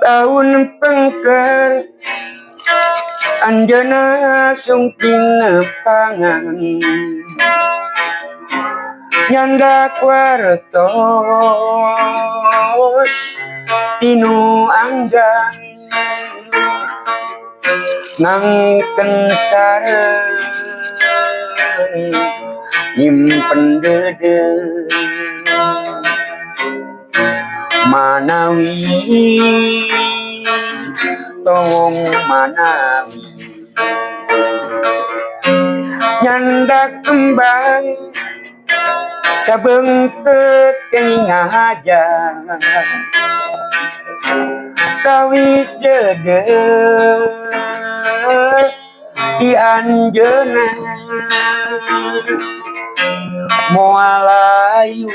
Tahun pengker anjeunna sungking pangan nyanda kuartos tinu anggan ngangken sareng nyimpen dedeung manawi tong manawi nyanda kembang sabeungkeut kengingaja kawis dedeung di anjeunna moal ayu